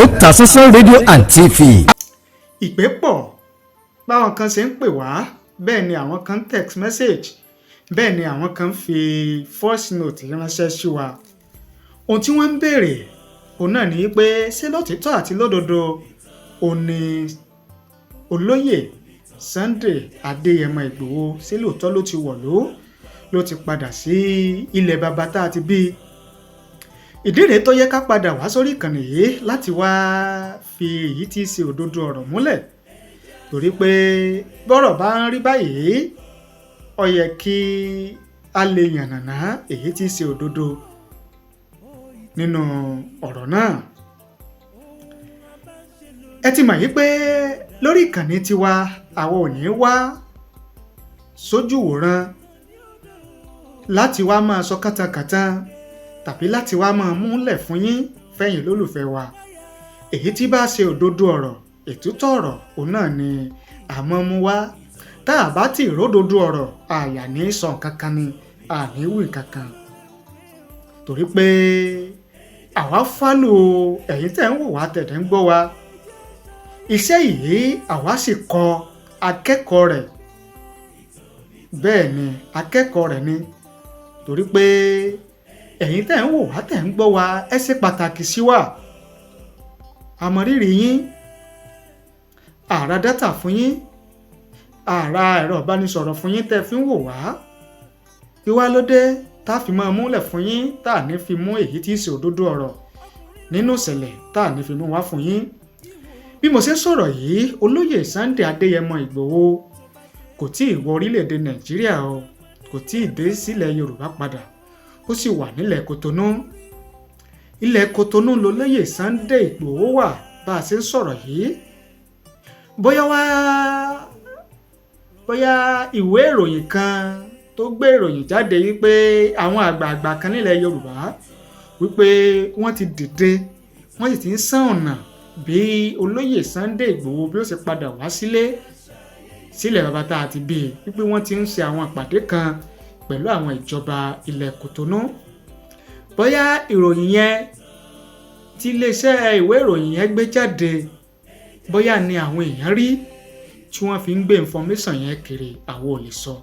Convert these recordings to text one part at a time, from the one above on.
Otasansan rédíò and TV. ìpè pọ̀ báwọn kan ṣe ń pè wá bẹ́ẹ̀ ni àwọn kan ń text message bẹ́ẹ̀ ni àwọn kan ń fi voice note ránṣẹ́ sí wa. ohun tí wọ́n ń béèrè òun náà ni pé ṣé lótìítọ́ àti lódodo òun ni olóyè Sunday Adeyemo Igboho ṣé lóòótọ́ ló ti wọ̀lú ló ti padà sí ilẹ̀ baba tá a ti bí. ìdí rèé tó yẹ ká padà wá sórí ìkànnì yìí láti wá fi èyí tí í ṣe òdodo ọ̀rọ̀ múlẹ̀ torí pé bọ́rọ̀ bá ń rí báyìí ó yẹ kí a lè yànnàná èyí tí í ṣe òdodo nínú ọ̀rọ̀ náà. ẹ ti mọ̀ yí pé lórí ìkànnì tiwa àwọn ò ní wá sójú wòran láti wá máa sọ kátàkátà tàbí láti wá máa múlẹ̀ fún yín fẹ̀yìn lólùfẹ́ wa. èyí tí bá ṣe òdodo ọ̀rọ̀ ètútọ̀ ọ̀rọ̀ òun náà ni àmọ́ mú wá tá a bá ti ródodo ọ̀rọ̀ àyà ní sọ kankan ni àníwì kankan torí pé àwa fálò ẹ̀yin tẹ̀ ń wò wá tẹ̀dẹ̀ ń gbọ́ wa iṣẹ́ yìí àwa sì kọ akẹ́kọ̀ọ́ rẹ̀ bẹ́ẹ̀ ni akẹ́kọ̀ọ́ rẹ̀ ni torí pé ẹ̀yin tẹ̀ ń wò wá tẹ̀ ń gbọ́ wa ẹ ṣe pàtàkì sí wa àmọ̀rírì yín àrà dátà fún yín àrà ẹ̀rọ ìbánisọ̀rọ̀ fún yín tẹ́ fi ń wò wá ìwá ló dé tá a fi máa múlẹ̀ fún yín tá a ní fi mú èyí tí í ṣe òdodo ọ̀rọ̀ nínú ìṣẹ̀lẹ̀ tá a ní fi mú wá fún yín. bí mo ṣe ń sọ̀rọ̀ yìí olóyè Sunday Adeyemo Igboho kò tí ì wọ orílẹ̀-èdè Nàìjíríà o kò tí ì dé sílẹ̀ Yorùbá padà ó sì wà nílẹ̀ Kòtónú ilẹ̀ Kòtónú lolóyè Sunday Igboho wà bá a ṣe ń sọ̀rọ̀ yìí bóyá ìwé ìròyìn kan tó gbé ìròyìn jáde wípé àwọn àgbààgbà kan nílẹ̀ Yorùbá wípé wọ́n ti dìde wọ́n sì ti ń sán ọ̀nà bí olóyè Sunday Igboho bí ó ṣe padà wá sílẹ̀ bàbá tá a ti bí wípé wọ́n ti ń ṣe àwọn ìpàdé kan pẹ̀lú àwọn ìjọba ilẹ̀ Kòtónú bóyá ìròyìn yẹn tí iléeṣẹ́ ìwé ìròyìn yẹn gbé jáde bóyá ni àwọn èèyàn rí tí wọ́n fi ń gbé information yẹn kiri àwọn ò lè sọ.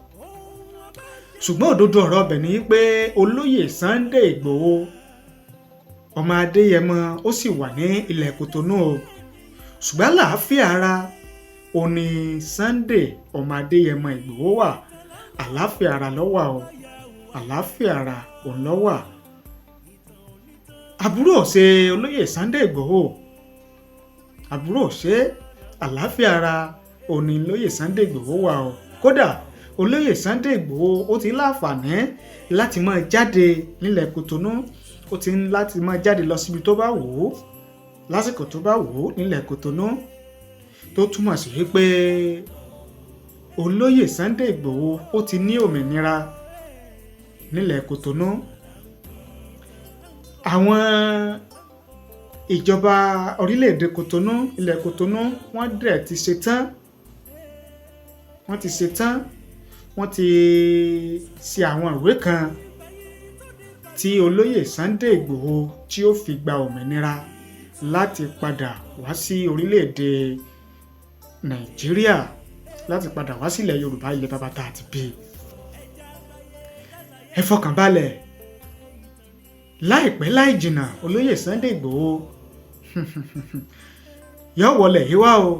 ṣùgbọ́n òdodo ọ̀rọ̀ ọbẹ̀ ni pé olóyè Sunday Igboho ọmọ Adéyẹmọ ó sì wà ní ilẹ̀ Kòtónú o ṣùgbọ́n àlàáfíà ara òní Sunday ọmọ Adéyẹmọ Igboho wà àlàáfíà ara ló wà o àlàáfíà ara òun ló wà. àbúrò ṣe olóyè Sunday Igboho àbúrò ṣe àlàáfíà ara òní olóyè Sunday Igboho wà o kódà olóyè Sunday Igboho ó ti láǹfààní láti máa jáde nílẹ̀ Kòtónú ó ti ń láti máa jáde lọ síbi tó bá wò ó lásìkò tó bá wò ó nílẹ̀ Kòtónú tó túmọ̀ sí wípé olóyè Sunday Igboho ó ti ní òmìnira nílẹ̀ Kòtónú. àwọn ìjọba orílẹ̀-èdè Kòtónú ilẹ̀ Kòtónú wọ́n dẹ̀ ti ṣetán wọ́n ti ṣe àwọn ìwé kan tí olóyè Sunday Igboho tí ó fi gba òmìnira láti padà wá sí orílẹ̀-èdè Nàìjíríà láti padà wá sílẹ̀ Yorùbá ilẹ̀ bàbá tá a ti bí. ẹ fọkàn balẹ̀ láìpẹ́ láì jìnnà olóyè Sunday Igboho yóò wọlé yìí wá o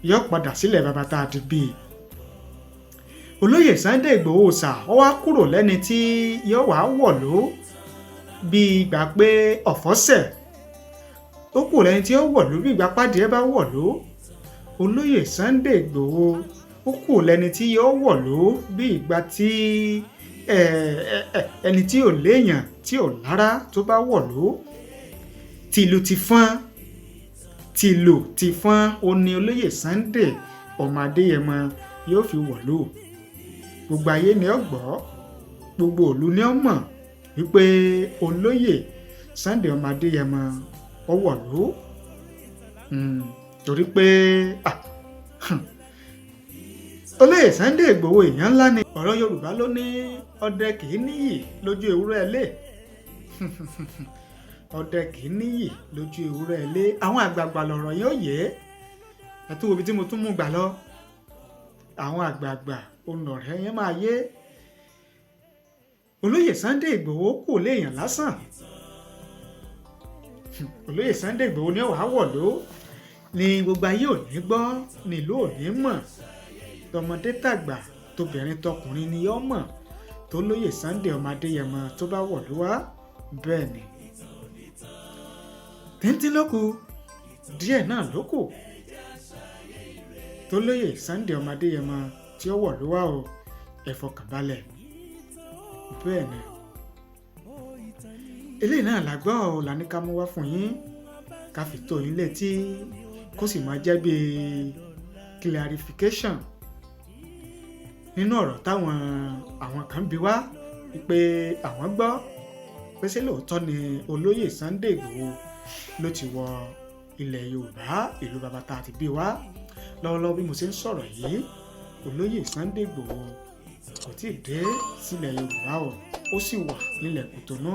yóò padà sílẹ̀ bàbá tá a ti bí. olóyè Sunday Igboho Oosa ó wá kúrò lẹ́ni tí yóò wá wọ̀lú bí ìgbà pé ọ̀fọ́sẹ̀ ó kúrò lẹ́ni tí ó wọ̀lú bí ìgbà pàdé bá wọ̀lú. olóyè Sunday Igboho ó kúrò lẹ́ni tí yóò wọ̀lú bí ìgbà tí ẹni tí ò léèyàn tí ò lára tó bá wọ̀lú. tìlù ti fọ́n ó ní olóyè Sunday ọmọ Adéyẹmọ yóò fi wọ̀lú. gbogbo ayé ni ó gbọ́ gbogbo ìlú ni ó mọ̀ wípé olóyè Sunday ọmọ Adéyẹmọ ó wọ̀lú. torí pé olóyè Sunday Igboho èèyàn ńlá ni ọ̀rọ̀ Yorùbá ló ní ọdẹ kìí níyì lójú ewúrẹ́ ilé ọdẹ kì í níyì lójú ewúrẹ́ ilé. Àwọn àgbààgbà lọ̀rọ̀ yóò yé ẹ tún wo ibi tí mo tún mú gbà lọ. Àwọn àgbààgbà olùrẹ̀ yẹn máa yé. Olóyè Sunday Igboho kò léèyàn lásán. Olóyè Sunday Igboho ní ọ̀wá wọ̀lú ni gbogbo ayé ò ní gbọ́ nílùú ò ní mọ̀, tọmọdé tàgbà tóbìnrin tọkùnrin ni yọ́ mọ̀ tó lóyè Sunday ọmọ Adéyẹmọ tó bá wọ̀lú wá. Bẹ́ẹ̀ ni tíntín ló kù, díẹ̀ náà ló kù tó lóyè Sunday ọmọ Adéyẹmọ tí ó wọ̀lú wá o, ẹ fọkàn balẹ̀. Bẹ́ẹ̀ ni eléyìí náà la gbọ́ ọ la ní ká mú wá fún yín ká fi tó yín létí kó sì máa jẹ́ bí clarification nínú ọ̀rọ̀ táwọn kan bi wá pé àwọn gbọ́ pé ṣé lóòótọ́ ni olóyè Sunday Igboho ló ti wọ ilẹ̀ Yorùbá, ìlú bàbá tá a ti bí wá. Lọ́wọ́lọ́wọ́ bí mo ṣe ń sọ̀rọ̀ yìí, olóyè Sunday Igboho kò tí ì dé sílẹ̀ Yorùbá o, ó sì wà nílẹ̀ Kòtónú.